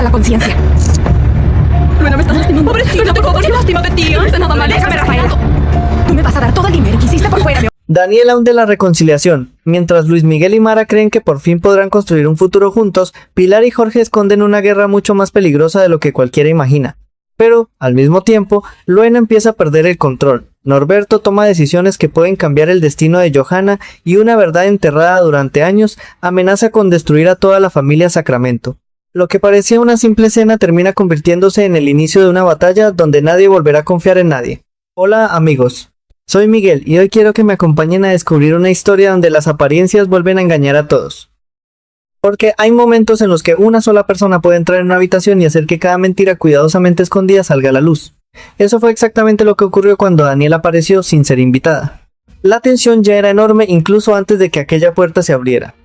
la conciencia. Luena, me estás lastimando. Pobrecita, por favor, qué lástima de ti. No hice nada mal. Déjame, Rafael. Tú me vas a dar todo el dinero que hiciste por fuera, mi... Daniela hunde la reconciliación. Mientras Luis Miguel y Mara creen que por fin podrán construir un futuro juntos, Pilar y Jorge esconden una guerra mucho más peligrosa de lo que cualquiera imagina. Pero, al mismo tiempo, Luena empieza a perder el control. Norberto toma decisiones que pueden cambiar el destino de Johanna y una verdad enterrada durante años amenaza con destruir a toda la familia Sacramento. Lo que parecía una simple escena termina convirtiéndose en el inicio de una batalla donde nadie volverá a confiar en nadie. Hola amigos, soy Miguel y hoy quiero que me acompañen a descubrir una historia donde las apariencias vuelven a engañar a todos. Porque hay momentos en los que una sola persona puede entrar en una habitación y hacer que cada mentira cuidadosamente escondida salga a la luz. Eso fue exactamente lo que ocurrió cuando Daniela apareció sin ser invitada. La tensión ya era enorme incluso antes de que aquella puerta se abriera.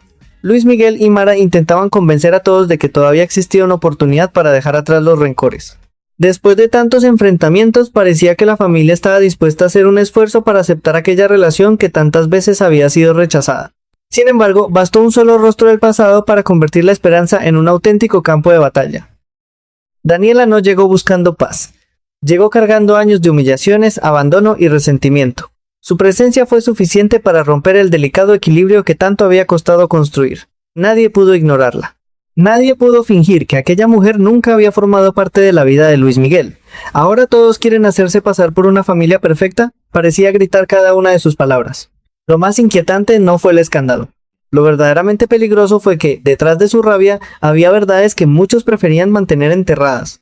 Luis Miguel y Mara intentaban convencer a todos de que todavía existía una oportunidad para dejar atrás los rencores. Después de tantos enfrentamientos, parecía que la familia estaba dispuesta a hacer un esfuerzo para aceptar aquella relación que tantas veces había sido rechazada. Sin embargo, bastó un solo rostro del pasado para convertir la esperanza en un auténtico campo de batalla. Daniela no llegó buscando paz. Llegó cargando años de humillaciones, abandono y resentimiento. Su presencia fue suficiente para romper el delicado equilibrio que tanto había costado construir. Nadie pudo ignorarla. Nadie pudo fingir que aquella mujer nunca había formado parte de la vida de Luis Miguel. Ahora todos quieren hacerse pasar por una familia perfecta, parecía gritar cada una de sus palabras. Lo más inquietante no fue el escándalo. Lo verdaderamente peligroso fue que, detrás de su rabia, había verdades que muchos preferían mantener enterradas.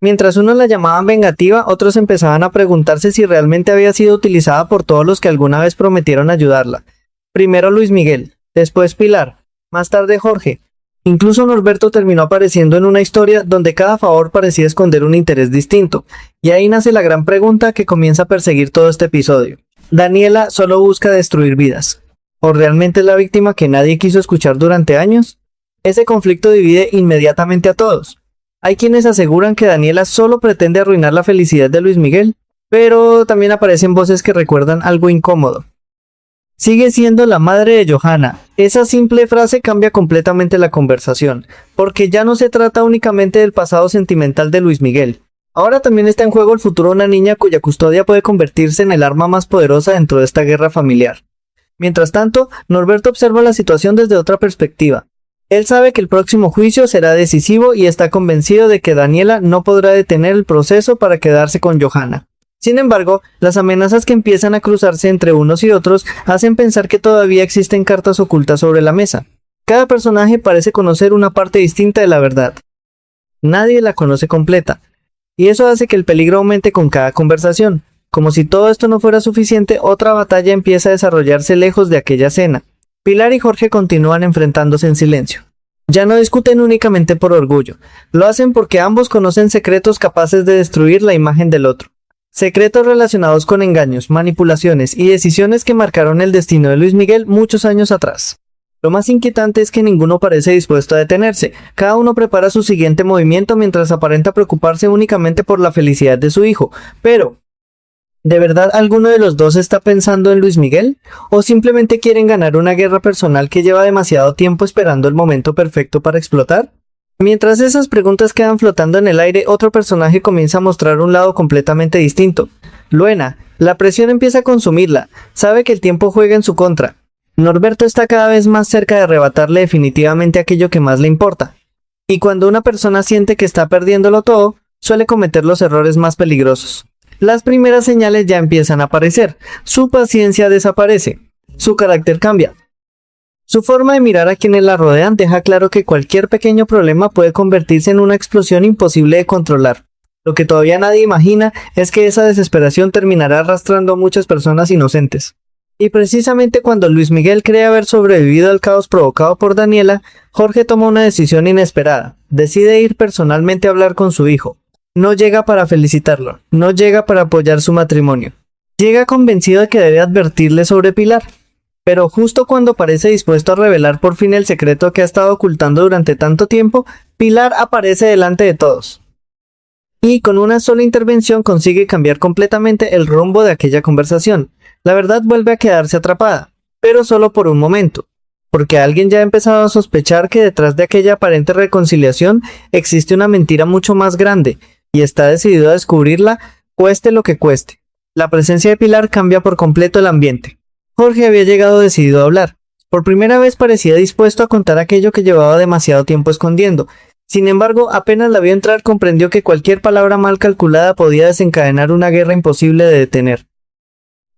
Mientras unos la llamaban vengativa, otros empezaban a preguntarse si realmente había sido utilizada por todos los que alguna vez prometieron ayudarla. Primero Luis Miguel, después Pilar, más tarde Jorge. Incluso Norberto terminó apareciendo en una historia donde cada favor parecía esconder un interés distinto. Y ahí nace la gran pregunta que comienza a perseguir todo este episodio. ¿Daniela solo busca destruir vidas? ¿O realmente es la víctima que nadie quiso escuchar durante años? Ese conflicto divide inmediatamente a todos. Hay quienes aseguran que Daniela solo pretende arruinar la felicidad de Luis Miguel, pero también aparecen voces que recuerdan algo incómodo. Sigue siendo la madre de Johanna. Esa simple frase cambia completamente la conversación, porque ya no se trata únicamente del pasado sentimental de Luis Miguel. Ahora también está en juego el futuro de una niña cuya custodia puede convertirse en el arma más poderosa dentro de esta guerra familiar. Mientras tanto, Norberto observa la situación desde otra perspectiva. Él sabe que el próximo juicio será decisivo y está convencido de que Daniela no podrá detener el proceso para quedarse con Johanna. Sin embargo, las amenazas que empiezan a cruzarse entre unos y otros hacen pensar que todavía existen cartas ocultas sobre la mesa. Cada personaje parece conocer una parte distinta de la verdad. Nadie la conoce completa. Y eso hace que el peligro aumente con cada conversación. Como si todo esto no fuera suficiente, otra batalla empieza a desarrollarse lejos de aquella escena. Pilar y Jorge continúan enfrentándose en silencio. Ya no discuten únicamente por orgullo, lo hacen porque ambos conocen secretos capaces de destruir la imagen del otro. Secretos relacionados con engaños, manipulaciones y decisiones que marcaron el destino de Luis Miguel muchos años atrás. Lo más inquietante es que ninguno parece dispuesto a detenerse, cada uno prepara su siguiente movimiento mientras aparenta preocuparse únicamente por la felicidad de su hijo, pero... ¿de verdad alguno de los dos está pensando en Luis Miguel? ¿O simplemente quieren ganar una guerra personal que lleva demasiado tiempo esperando el momento perfecto para explotar? Mientras esas preguntas quedan flotando en el aire, otro personaje comienza a mostrar un lado completamente distinto. Luena, la presión empieza a consumirla, sabe que el tiempo juega en su contra. Norberto está cada vez más cerca de arrebatarle definitivamente aquello que más le importa. Y cuando una persona siente que está perdiéndolo todo, suele cometer los errores más peligrosos. Las primeras señales ya empiezan a aparecer, su paciencia desaparece, su carácter cambia. Su forma de mirar a quienes la rodean deja claro que cualquier pequeño problema puede convertirse en una explosión imposible de controlar. Lo que todavía nadie imagina es que esa desesperación terminará arrastrando a muchas personas inocentes. Y precisamente cuando Luis Miguel cree haber sobrevivido al caos provocado por Daniela, Jorge toma una decisión inesperada. Decide ir personalmente a hablar con su hijo. No llega para felicitarlo, no llega para apoyar su matrimonio. Llega convencido de que debe advertirle sobre Pilar. Pero justo cuando parece dispuesto a revelar por fin el secreto que ha estado ocultando durante tanto tiempo, Pilar aparece delante de todos. Y con una sola intervención consigue cambiar completamente el rumbo de aquella conversación. La verdad vuelve a quedarse atrapada, pero solo por un momento. porque alguien ya ha empezado a sospechar que detrás de aquella aparente reconciliación existe una mentira mucho más grande, y está decidido a descubrirla, cueste lo que cueste. La presencia de Pilar cambia por completo el ambiente. Jorge había llegado decidido a hablar. Por primera vez parecía dispuesto a contar aquello que llevaba demasiado tiempo escondiendo. Sin embargo, apenas la vio entrar comprendió que cualquier palabra mal calculada podía desencadenar una guerra imposible de detener.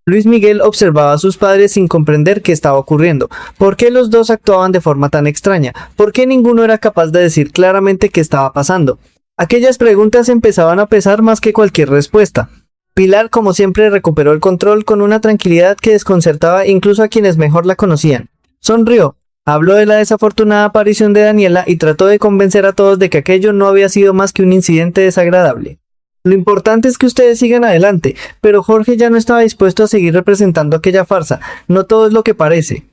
Luis Miguel observaba a sus padres sin comprender qué estaba ocurriendo. ¿Por qué los dos actuaban de forma tan extraña? ¿Por qué ninguno era capaz de decir claramente qué estaba pasando? Aquellas preguntas empezaban a pesar más que cualquier respuesta. Pilar, como siempre, recuperó el control con una tranquilidad que desconcertaba incluso a quienes mejor la conocían. Sonrió, habló de la desafortunada aparición de Daniela y trató de convencer a todos de que aquello no había sido más que un incidente desagradable. Lo importante es que ustedes sigan adelante, pero Jorge ya no estaba dispuesto a seguir representando aquella farsa. No todo es lo que parece.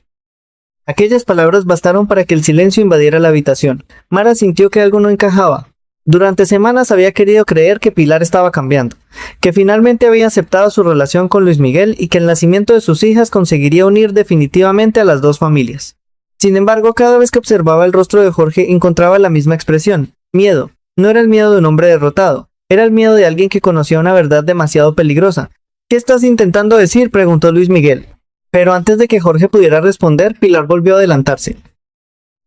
Aquellas palabras bastaron para que el silencio invadiera la habitación. Mara sintió que algo no encajaba. Durante semanas había querido creer que Pilar estaba cambiando, que finalmente había aceptado su relación con Luis Miguel y que el nacimiento de sus hijas conseguiría unir definitivamente a las dos familias. Sin embargo, cada vez que observaba el rostro de Jorge encontraba la misma expresión, miedo. No era el miedo de un hombre derrotado, era el miedo de alguien que conocía una verdad demasiado peligrosa. ¿Qué estás intentando decir?, preguntó Luis Miguel. Pero antes de que Jorge pudiera responder, Pilar volvió a adelantarse.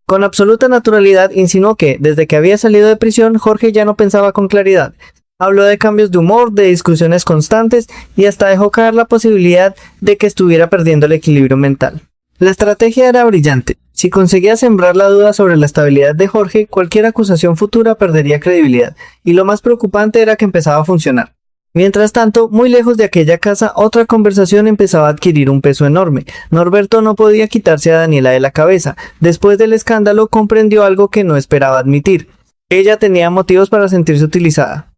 Con absoluta naturalidad insinuó que, desde que había salido de prisión, Jorge ya no pensaba con claridad. Habló de cambios de humor, de discusiones constantes y hasta dejó caer la posibilidad de que estuviera perdiendo el equilibrio mental. La estrategia era brillante. Si conseguía sembrar la duda sobre la estabilidad de Jorge, cualquier acusación futura perdería credibilidad, y lo más preocupante era que empezaba a funcionar. Mientras tanto, muy lejos de aquella casa, otra conversación empezaba a adquirir un peso enorme. Norberto no podía quitarse a Daniela de la cabeza. Después del escándalo, comprendió algo que no esperaba admitir. Ella tenía motivos para sentirse utilizada.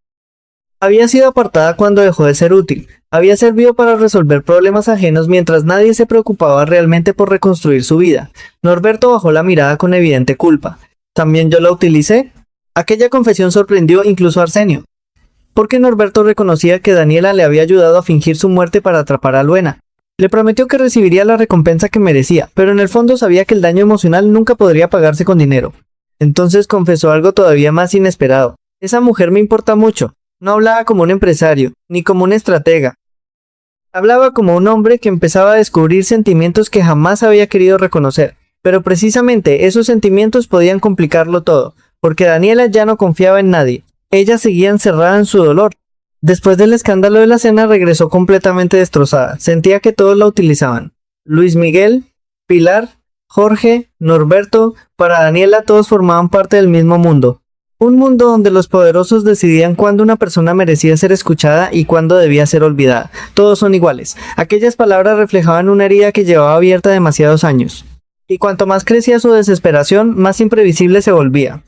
Había sido apartada cuando dejó de ser útil. Había servido para resolver problemas ajenos mientras nadie se preocupaba realmente por reconstruir su vida. Norberto bajó la mirada con evidente culpa. ¿También yo la utilicé? Aquella confesión sorprendió incluso a Arsenio, porque Norberto reconocía que Daniela le había ayudado a fingir su muerte para atrapar a Luena. Le prometió que recibiría la recompensa que merecía, pero en el fondo sabía que el daño emocional nunca podría pagarse con dinero. Entonces confesó algo todavía más inesperado. Esa mujer me importa mucho. No hablaba como un empresario, ni como un estratega. Hablaba como un hombre que empezaba a descubrir sentimientos que jamás había querido reconocer. Pero precisamente esos sentimientos podían complicarlo todo, porque Daniela ya no confiaba en nadie. Ella seguía encerrada en su dolor. Después del escándalo de la cena regresó completamente destrozada. Sentía que todos la utilizaban. Luis Miguel, Pilar, Jorge, Norberto, para Daniela todos formaban parte del mismo mundo. Un mundo donde los poderosos decidían cuándo una persona merecía ser escuchada y cuándo debía ser olvidada. Todos son iguales. Aquellas palabras reflejaban una herida que llevaba abierta demasiados años. Y cuanto más crecía su desesperación, más imprevisible se volvía.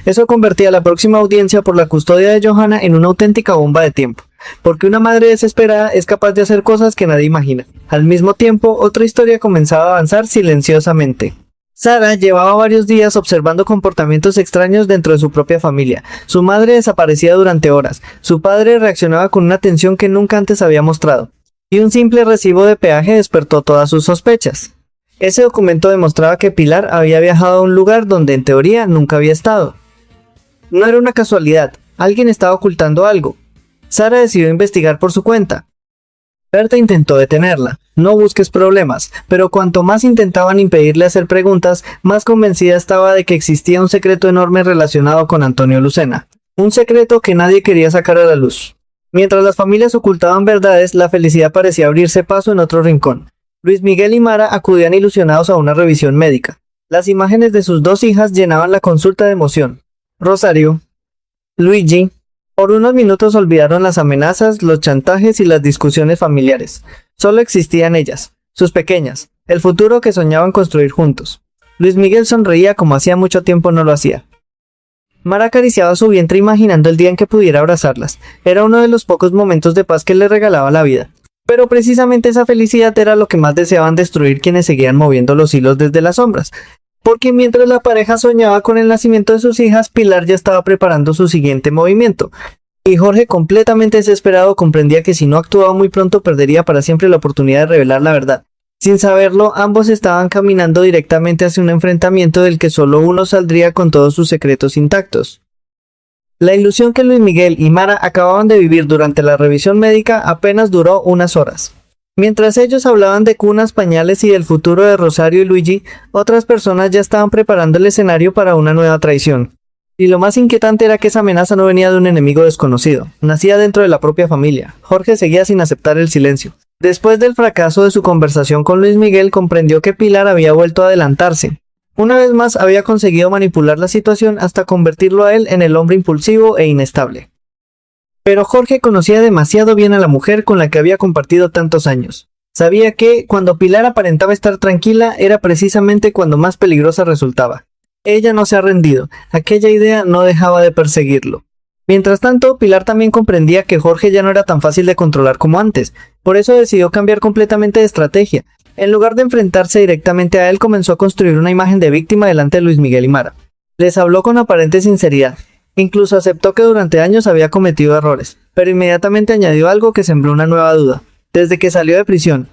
Eso convertía a la próxima audiencia por la custodia de Johanna en una auténtica bomba de tiempo, porque una madre desesperada es capaz de hacer cosas que nadie imagina. Al mismo tiempo, otra historia comenzaba a avanzar silenciosamente. Sara llevaba varios días observando comportamientos extraños dentro de su propia familia. Su madre desaparecía durante horas, su padre reaccionaba con una tensión que nunca antes había mostrado, y un simple recibo de peaje despertó todas sus sospechas. Ese documento demostraba que Pilar había viajado a un lugar donde en teoría nunca había estado. No era una casualidad, alguien estaba ocultando algo. Sara decidió investigar por su cuenta. Berta intentó detenerla. No busques problemas, pero cuanto más intentaban impedirle hacer preguntas, más convencida estaba de que existía un secreto enorme relacionado con Antonio Lucena. Un secreto que nadie quería sacar a la luz. Mientras las familias ocultaban verdades, la felicidad parecía abrirse paso en otro rincón. Luis Miguel y Mara acudían ilusionados a una revisión médica. Las imágenes de sus dos hijas llenaban la consulta de emoción. Rosario, Luigi, por unos minutos olvidaron las amenazas, los chantajes y las discusiones familiares. Solo existían ellas, sus pequeñas, el futuro que soñaban construir juntos. Luis Miguel sonreía como hacía mucho tiempo no lo hacía. Mara acariciaba su vientre imaginando el día en que pudiera abrazarlas. Era uno de los pocos momentos de paz que le regalaba la vida. Pero precisamente esa felicidad era lo que más deseaban destruir quienes seguían moviendo los hilos desde las sombras. Porque mientras la pareja soñaba con el nacimiento de sus hijas, Pilar ya estaba preparando su siguiente movimiento. Y Jorge, completamente desesperado, comprendía que si no actuaba muy pronto perdería para siempre la oportunidad de revelar la verdad. Sin saberlo, ambos estaban caminando directamente hacia un enfrentamiento del que solo uno saldría con todos sus secretos intactos. La ilusión que Luis Miguel y Mara acababan de vivir durante la revisión médica apenas duró unas horas. Mientras ellos hablaban de cunas, pañales y del futuro de Rosario y Luigi, otras personas ya estaban preparando el escenario para una nueva traición. Y lo más inquietante era que esa amenaza no venía de un enemigo desconocido, nacía dentro de la propia familia. Jorge seguía sin aceptar el silencio. Después del fracaso de su conversación con Luis Miguel, comprendió que Pilar había vuelto a adelantarse. Una vez más había conseguido manipular la situación hasta convertirlo a él en el hombre impulsivo e inestable. Pero Jorge conocía demasiado bien a la mujer con la que había compartido tantos años. Sabía que, cuando Pilar aparentaba estar tranquila, era precisamente cuando más peligrosa resultaba. Ella no se ha rendido, aquella idea no dejaba de perseguirlo. Mientras tanto, Pilar también comprendía que Jorge ya no era tan fácil de controlar como antes, por eso decidió cambiar completamente de estrategia. En lugar de enfrentarse directamente a él, comenzó a construir una imagen de víctima delante de Luis Miguel y Mara. Les habló con aparente sinceridad, incluso aceptó que durante años había cometido errores, pero inmediatamente añadió algo que sembró una nueva duda. Desde que salió de prisión,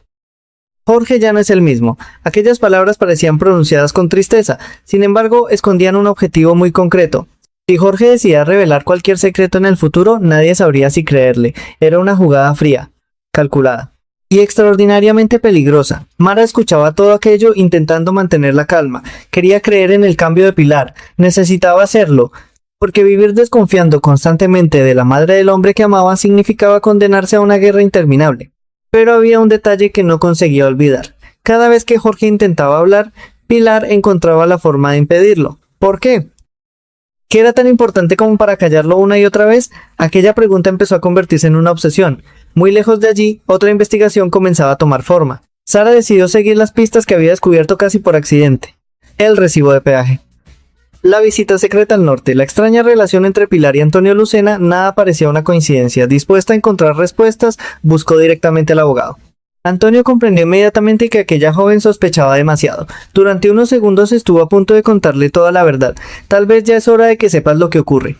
Jorge ya no es el mismo. Aquellas palabras parecían pronunciadas con tristeza, sin embargo, escondían un objetivo muy concreto. Si Jorge decidía revelar cualquier secreto en el futuro, nadie sabría si creerle. Era una jugada fría, calculada y extraordinariamente peligrosa. Mara escuchaba todo aquello intentando mantener la calma. Quería creer en el cambio de Pilar. Necesitaba hacerlo, porque vivir desconfiando constantemente de la madre del hombre que amaba significaba condenarse a una guerra interminable. Pero había un detalle que no conseguía olvidar. Cada vez que Jorge intentaba hablar, Pilar encontraba la forma de impedirlo. ¿Por qué? ¿Qué era tan importante como para callarlo una y otra vez? Aquella pregunta empezó a convertirse en una obsesión. Muy lejos de allí, otra investigación comenzaba a tomar forma. Sara decidió seguir las pistas que había descubierto casi por accidente. El recibo de peaje. La visita secreta al norte, la extraña relación entre Pilar y Antonio Lucena, nada parecía una coincidencia. Dispuesta a encontrar respuestas, buscó directamente al abogado. Antonio comprendió inmediatamente que aquella joven sospechaba demasiado. Durante unos segundos estuvo a punto de contarle toda la verdad. Tal vez ya es hora de que sepas lo que ocurre.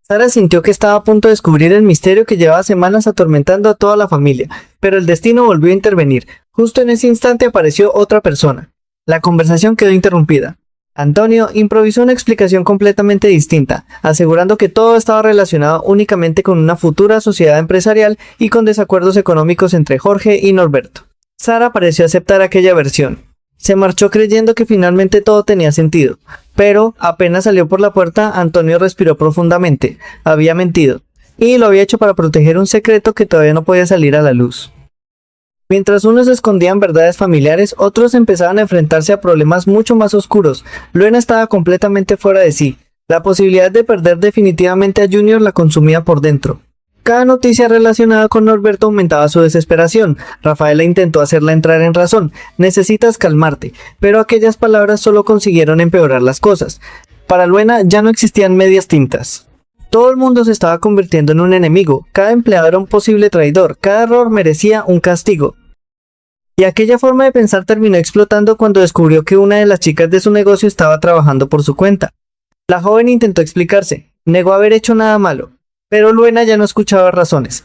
Sara sintió que estaba a punto de descubrir el misterio que llevaba semanas atormentando a toda la familia, pero el destino volvió a intervenir. Justo en ese instante apareció otra persona. La conversación quedó interrumpida. Antonio improvisó una explicación completamente distinta, asegurando que todo estaba relacionado únicamente con una futura sociedad empresarial y con desacuerdos económicos entre Jorge y Norberto. Sara pareció aceptar aquella versión. Se marchó creyendo que finalmente todo tenía sentido, pero apenas salió por la puerta, Antonio respiró profundamente. Había mentido, y lo había hecho para proteger un secreto que todavía no podía salir a la luz. Mientras unos escondían verdades familiares, otros empezaban a enfrentarse a problemas mucho más oscuros. Luena estaba completamente fuera de sí. La posibilidad de perder definitivamente a Junior la consumía por dentro. Cada noticia relacionada con Norberto aumentaba su desesperación. Rafaela intentó hacerla entrar en razón. Necesitas calmarte. Pero aquellas palabras solo consiguieron empeorar las cosas. Para Luena ya no existían medias tintas. Todo el mundo se estaba convirtiendo en un enemigo, cada empleado era un posible traidor, cada error merecía un castigo. Y aquella forma de pensar terminó explotando cuando descubrió que una de las chicas de su negocio estaba trabajando por su cuenta. La joven intentó explicarse, negó haber hecho nada malo, pero Luena ya no escuchaba razones.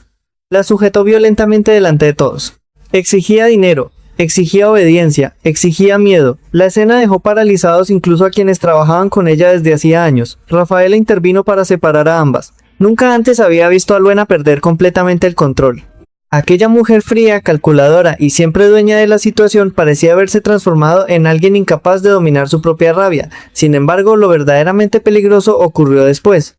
La sujetó violentamente delante de todos. Exigía dinero, exigía obediencia, exigía miedo. La escena dejó paralizados incluso a quienes trabajaban con ella desde hacía años. Rafaela intervino para separar a ambas. Nunca antes había visto a Luena perder completamente el control. Aquella mujer fría, calculadora y siempre dueña de la situación parecía haberse transformado en alguien incapaz de dominar su propia rabia. Sin embargo, lo verdaderamente peligroso ocurrió después.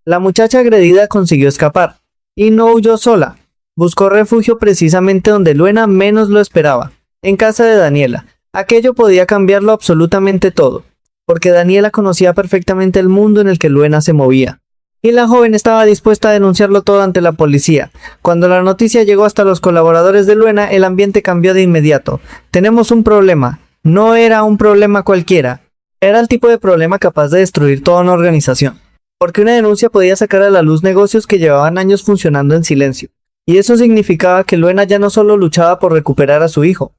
La muchacha agredida consiguió escapar, y no huyó sola. Buscó refugio precisamente donde Luena menos lo esperaba, en casa de Daniela. Aquello podía cambiarlo absolutamente todo, porque Daniela conocía perfectamente el mundo en el que Luena se movía. Y la joven estaba dispuesta a denunciarlo todo ante la policía. Cuando la noticia llegó hasta los colaboradores de Luena, el ambiente cambió de inmediato. Tenemos un problema. No era un problema cualquiera. Era el tipo de problema capaz de destruir toda una organización. Porque una denuncia podía sacar a la luz negocios que llevaban años funcionando en silencio. Y eso significaba que Luena ya no solo luchaba por recuperar a su hijo.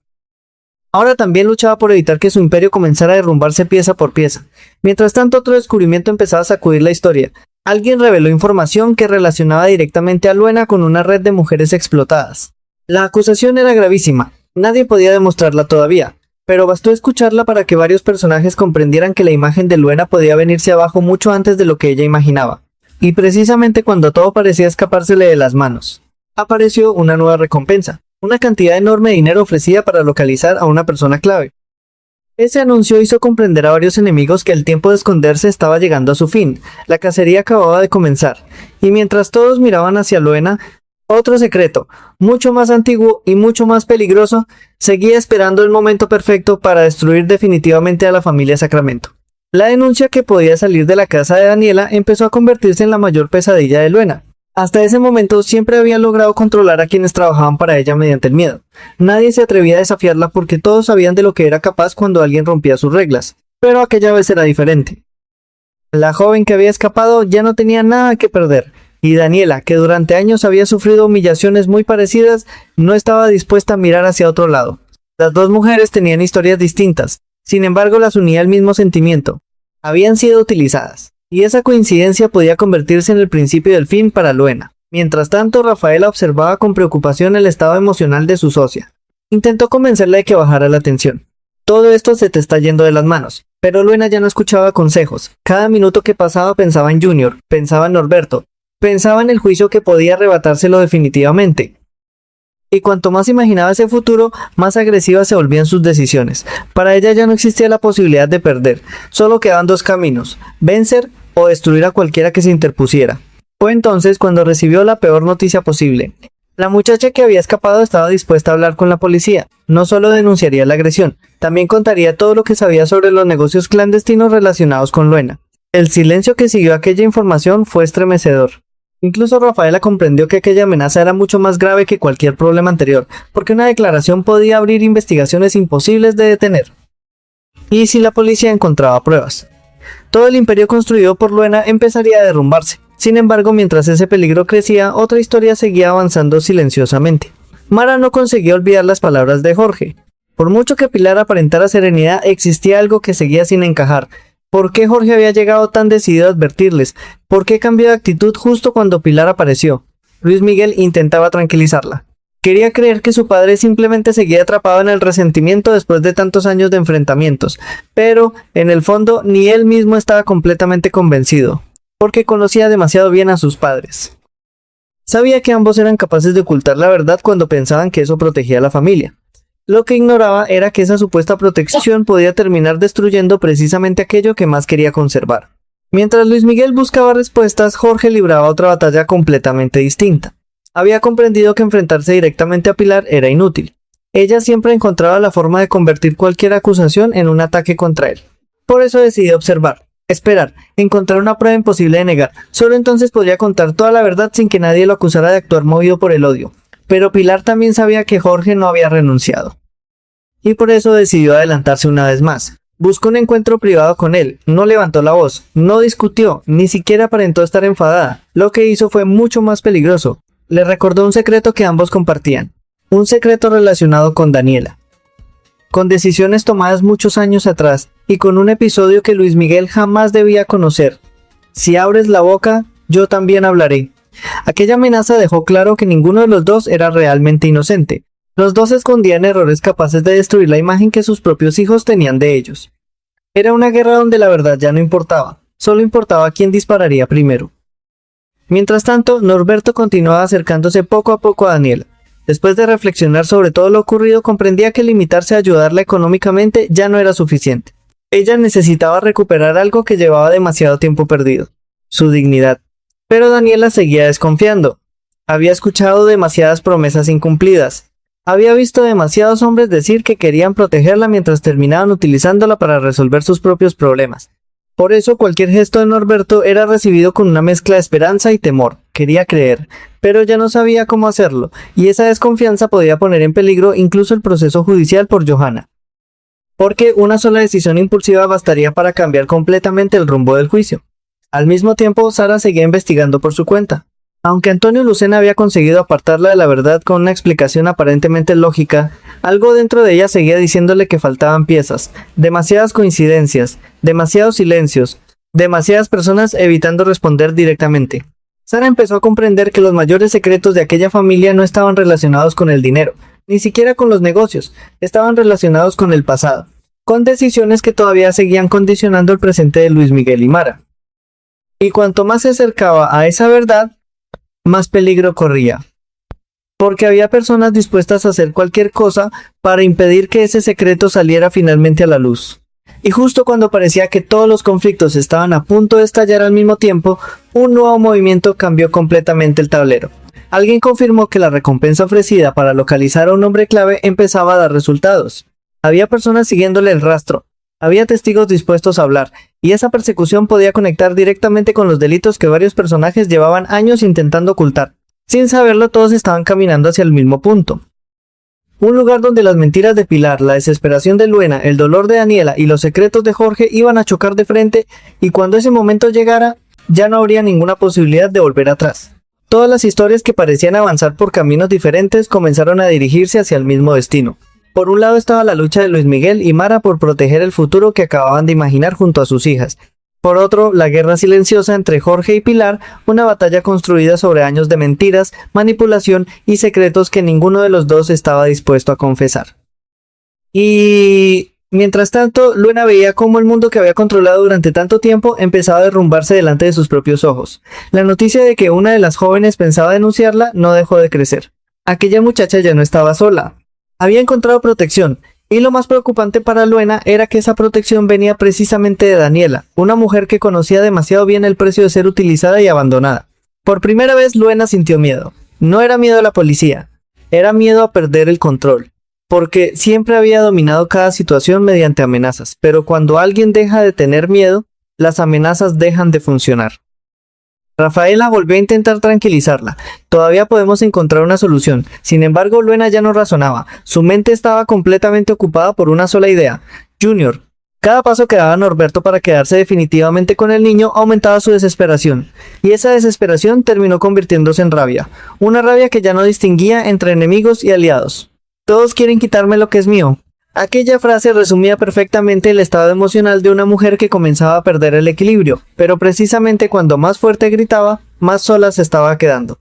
Ahora también luchaba por evitar que su imperio comenzara a derrumbarse pieza por pieza. Mientras tanto, otro descubrimiento empezaba a sacudir la historia. Alguien reveló información que relacionaba directamente a Luena con una red de mujeres explotadas. La acusación era gravísima. Nadie podía demostrarla todavía, pero bastó escucharla para que varios personajes comprendieran que la imagen de Luena podía venirse abajo mucho antes de lo que ella imaginaba. Y precisamente cuando todo parecía escapársele de las manos, apareció una nueva recompensa, una cantidad enorme de dinero ofrecida para localizar a una persona clave. Ese anuncio hizo comprender a varios enemigos que el tiempo de esconderse estaba llegando a su fin, la cacería acababa de comenzar, y mientras todos miraban hacia Luena, otro secreto, mucho más antiguo y mucho más peligroso, seguía esperando el momento perfecto para destruir definitivamente a la familia Sacramento. La denuncia que podía salir de la casa de Daniela empezó a convertirse en la mayor pesadilla de Luena. Hasta ese momento siempre había logrado controlar a quienes trabajaban para ella mediante el miedo. Nadie se atrevía a desafiarla porque todos sabían de lo que era capaz cuando alguien rompía sus reglas. Pero aquella vez era diferente. La joven que había escapado ya no tenía nada que perder, y Daniela, que durante años había sufrido humillaciones muy parecidas, no estaba dispuesta a mirar hacia otro lado. Las dos mujeres tenían historias distintas, sin embargo las unía el mismo sentimiento. Habían sido utilizadas. Y esa coincidencia podía convertirse en el principio del fin para Luena. Mientras tanto, Rafaela observaba con preocupación el estado emocional de su socia. Intentó convencerla de que bajara la tensión. Todo esto se te está yendo de las manos. Pero Luena ya no escuchaba consejos. Cada minuto que pasaba pensaba en Junior, pensaba en Norberto, pensaba en el juicio que podía arrebatárselo definitivamente. Y cuanto más imaginaba ese futuro, más agresivas se volvían sus decisiones. Para ella ya no existía la posibilidad de perder. Solo quedaban dos caminos: vencer o destruir a cualquiera que se interpusiera. Fue entonces cuando recibió la peor noticia posible. La muchacha que había escapado estaba dispuesta a hablar con la policía. No solo denunciaría la agresión, también contaría todo lo que sabía sobre los negocios clandestinos relacionados con Luena. El silencio que siguió aquella información fue estremecedor. Incluso Rafaela comprendió que aquella amenaza era mucho más grave que cualquier problema anterior, porque una declaración podía abrir investigaciones imposibles de detener. ¿Y si la policía encontraba pruebas? Todo el imperio construido por Luena empezaría a derrumbarse. Sin embargo, mientras ese peligro crecía, otra historia seguía avanzando silenciosamente. Mara no conseguía olvidar las palabras de Jorge. Por mucho que Pilar aparentara serenidad, existía algo que seguía sin encajar. ¿Por qué Jorge había llegado tan decidido a advertirles? ¿Por qué cambió de actitud justo cuando Pilar apareció? Luis Miguel intentaba tranquilizarla. Quería creer que su padre simplemente seguía atrapado en el resentimiento después de tantos años de enfrentamientos, pero, en el fondo, ni él mismo estaba completamente convencido, porque conocía demasiado bien a sus padres. Sabía que ambos eran capaces de ocultar la verdad cuando pensaban que eso protegía a la familia. Lo que ignoraba era que esa supuesta protección podía terminar destruyendo precisamente aquello que más quería conservar. Mientras Luis Miguel buscaba respuestas, Jorge libraba otra batalla completamente distinta. Había comprendido que enfrentarse directamente a Pilar era inútil. Ella siempre encontraba la forma de convertir cualquier acusación en un ataque contra él. Por eso decidió observar, esperar, encontrar una prueba imposible de negar. Solo entonces podría contar toda la verdad sin que nadie lo acusara de actuar movido por el odio. Pero Pilar también sabía que Jorge no había renunciado. Y por eso decidió adelantarse una vez más. Buscó un encuentro privado con él, no levantó la voz, no discutió, ni siquiera aparentó estar enfadada. Lo que hizo fue mucho más peligroso. Le recordó un secreto que ambos compartían. Un secreto relacionado con Daniela. Con decisiones tomadas muchos años atrás, y con un episodio que Luis Miguel jamás debía conocer. Si abres la boca, yo también hablaré. Aquella amenaza dejó claro que ninguno de los dos era realmente inocente. Los dos escondían errores capaces de destruir la imagen que sus propios hijos tenían de ellos. Era una guerra donde la verdad ya no importaba, solo importaba quién dispararía primero. Mientras tanto, Norberto continuaba acercándose poco a poco a Daniela. Después de reflexionar sobre todo lo ocurrido, comprendía que limitarse a ayudarla económicamente ya no era suficiente. Ella necesitaba recuperar algo que llevaba demasiado tiempo perdido: su dignidad. Pero Daniela seguía desconfiando. Había escuchado demasiadas promesas incumplidas. Había visto demasiados hombres decir que querían protegerla mientras terminaban utilizándola para resolver sus propios problemas. Por eso cualquier gesto de Norberto era recibido con una mezcla de esperanza y temor. Quería creer, pero ya no sabía cómo hacerlo, y esa desconfianza podía poner en peligro incluso el proceso judicial por Johanna. Porque una sola decisión impulsiva bastaría para cambiar completamente el rumbo del juicio. Al mismo tiempo, Sara seguía investigando por su cuenta. Aunque Antonio Lucena había conseguido apartarla de la verdad con una explicación aparentemente lógica, algo dentro de ella seguía diciéndole que faltaban piezas, demasiadas coincidencias, demasiados silencios, demasiadas personas evitando responder directamente. Sara empezó a comprender que los mayores secretos de aquella familia no estaban relacionados con el dinero, ni siquiera con los negocios, estaban relacionados con el pasado, con decisiones que todavía seguían condicionando el presente de Luis Miguel y Mara. Y cuanto más se acercaba a esa verdad, más peligro corría. Porque había personas dispuestas a hacer cualquier cosa para impedir que ese secreto saliera finalmente a la luz. Y justo cuando parecía que todos los conflictos estaban a punto de estallar al mismo tiempo, un nuevo movimiento cambió completamente el tablero. Alguien confirmó que la recompensa ofrecida para localizar a un hombre clave empezaba a dar resultados. Había personas siguiéndole el rastro, había testigos dispuestos a hablar, y esa persecución podía conectar directamente con los delitos que varios personajes llevaban años intentando ocultar. Sin saberlo, todos estaban caminando hacia el mismo punto. Un lugar donde las mentiras de Pilar, la desesperación de Luena, el dolor de Daniela y los secretos de Jorge iban a chocar de frente, y cuando ese momento llegara, ya no habría ninguna posibilidad de volver atrás. Todas las historias que parecían avanzar por caminos diferentes comenzaron a dirigirse hacia el mismo destino. Por un lado estaba la lucha de Luis Miguel y Mara por proteger el futuro que acababan de imaginar junto a sus hijas. Por otro, la guerra silenciosa entre Jorge y Pilar, una batalla construida sobre años de mentiras, manipulación y secretos que ninguno de los dos estaba dispuesto a confesar. Y mientras tanto, Luena veía cómo el mundo que había controlado durante tanto tiempo empezaba a derrumbarse delante de sus propios ojos. La noticia de que una de las jóvenes pensaba denunciarla no dejó de crecer. Aquella muchacha ya no estaba sola. Había encontrado protección. Y lo más preocupante para Luena era que esa protección venía precisamente de Daniela, una mujer que conocía demasiado bien el precio de ser utilizada y abandonada. Por primera vez Luena sintió miedo. No era miedo a la policía, era miedo a perder el control, porque siempre había dominado cada situación mediante amenazas, pero cuando alguien deja de tener miedo, las amenazas dejan de funcionar. Rafaela volvió a intentar tranquilizarla. Todavía podemos encontrar una solución. Sin embargo, Luena ya no razonaba. Su mente estaba completamente ocupada por una sola idea. Junior. Cada paso que daba Norberto para quedarse definitivamente con el niño aumentaba su desesperación. Y esa desesperación terminó convirtiéndose en rabia. Una rabia que ya no distinguía entre enemigos y aliados. Todos quieren quitarme lo que es mío. Aquella frase resumía perfectamente el estado emocional de una mujer que comenzaba a perder el equilibrio, pero precisamente cuando más fuerte gritaba, más sola se estaba quedando.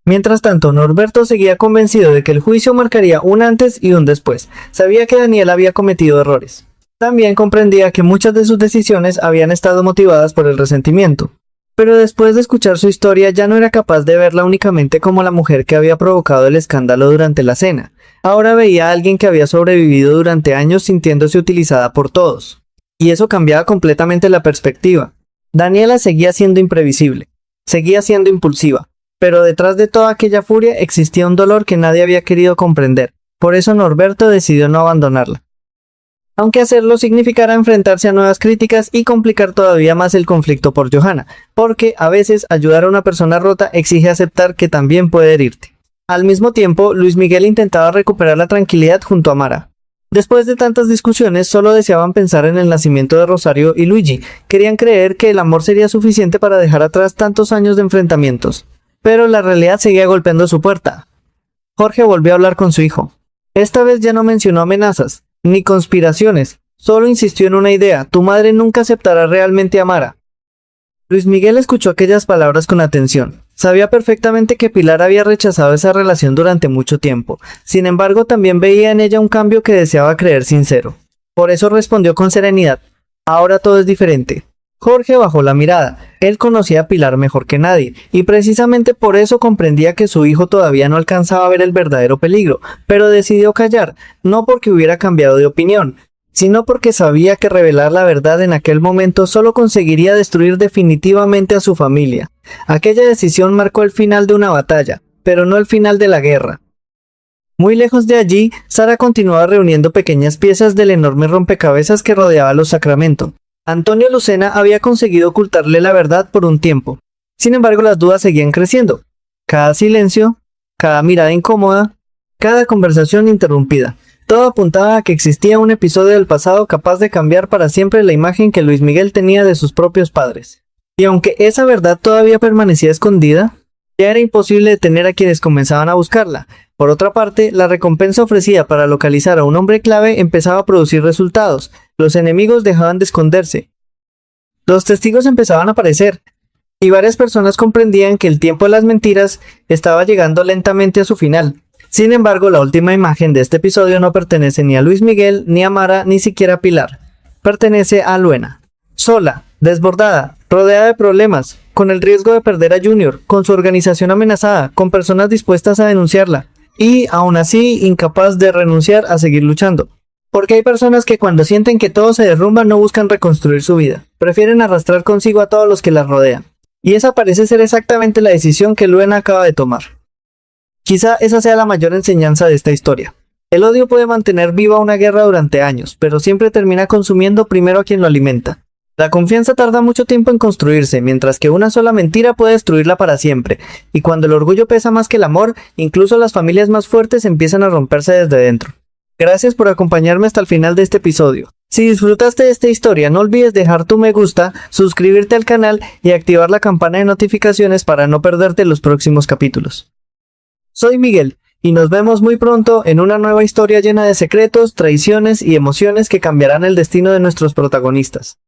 Mientras tanto, Norberto seguía convencido de que el juicio marcaría un antes y un después. Sabía que Daniela había cometido errores. También comprendía que muchas de sus decisiones habían estado motivadas por el resentimiento. Pero después de escuchar su historia ya no era capaz de verla únicamente como la mujer que había provocado el escándalo durante la cena. Ahora veía a alguien que había sobrevivido durante años sintiéndose utilizada por todos. Y eso cambiaba completamente la perspectiva. Daniela seguía siendo imprevisible, seguía siendo impulsiva, pero detrás de toda aquella furia existía un dolor que nadie había querido comprender. Por eso Norberto decidió no abandonarla. Aunque hacerlo significara enfrentarse a nuevas críticas y complicar todavía más el conflicto por Johanna, porque a veces ayudar a una persona rota exige aceptar que también puede herirte. Al mismo tiempo, Luis Miguel intentaba recuperar la tranquilidad junto a Mara. Después de tantas discusiones, solo deseaban pensar en el nacimiento de Rosario y Luigi. Querían creer que el amor sería suficiente para dejar atrás tantos años de enfrentamientos. Pero la realidad seguía golpeando su puerta. Jorge volvió a hablar con su hijo. Esta vez ya no mencionó amenazas, ni conspiraciones. Solo insistió en una idea: tu madre nunca aceptará realmente a Mara. Luis Miguel escuchó aquellas palabras con atención. Sabía perfectamente que Pilar había rechazado esa relación durante mucho tiempo. Sin embargo, también veía en ella un cambio que deseaba creer sincero. Por eso respondió con serenidad: ahora todo es diferente. Jorge bajó la mirada. Él conocía a Pilar mejor que nadie, y precisamente por eso comprendía que su hijo todavía no alcanzaba a ver el verdadero peligro, pero decidió callar, no porque hubiera cambiado de opinión, sino porque sabía que revelar la verdad en aquel momento solo conseguiría destruir definitivamente a su familia. Aquella decisión marcó el final de una batalla, pero no el final de la guerra. Muy lejos de allí, Sara continuaba reuniendo pequeñas piezas del enorme rompecabezas que rodeaba los Sacramento. Antonio Lucena había conseguido ocultarle la verdad por un tiempo. Sin embargo, las dudas seguían creciendo. Cada silencio, cada mirada incómoda, cada conversación interrumpida. Todo apuntaba a que existía un episodio del pasado capaz de cambiar para siempre la imagen que Luis Miguel tenía de sus propios padres. Y aunque esa verdad todavía permanecía escondida, ya era imposible detener a quienes comenzaban a buscarla. Por otra parte, la recompensa ofrecida para localizar a un hombre clave empezaba a producir resultados. Los enemigos dejaban de esconderse. Los testigos empezaban a aparecer, y varias personas comprendían que el tiempo de las mentiras estaba llegando lentamente a su final. Sin embargo, la última imagen de este episodio no pertenece ni a Luis Miguel, ni a Mara, ni siquiera a Pilar. Pertenece a Luena. Sola, desbordada, rodeada de problemas, con el riesgo de perder a Junior, con su organización amenazada, con personas dispuestas a denunciarla, y aún así incapaz de renunciar a seguir luchando. Porque hay personas que cuando sienten que todo se derrumba no buscan reconstruir su vida, prefieren arrastrar consigo a todos los que las rodean. Y esa parece ser exactamente la decisión que Luena acaba de tomar. Quizá esa sea la mayor enseñanza de esta historia. El odio puede mantener viva una guerra durante años, pero siempre termina consumiendo primero a quien lo alimenta. La confianza tarda mucho tiempo en construirse, mientras que una sola mentira puede destruirla para siempre, y cuando el orgullo pesa más que el amor, incluso las familias más fuertes empiezan a romperse desde dentro. Gracias por acompañarme hasta el final de este episodio. Si disfrutaste de esta historia, no olvides dejar tu me gusta, suscribirte al canal y activar la campana de notificaciones para no perderte los próximos capítulos. Soy Miguel, y nos vemos muy pronto en una nueva historia llena de secretos, traiciones y emociones que cambiarán el destino de nuestros protagonistas.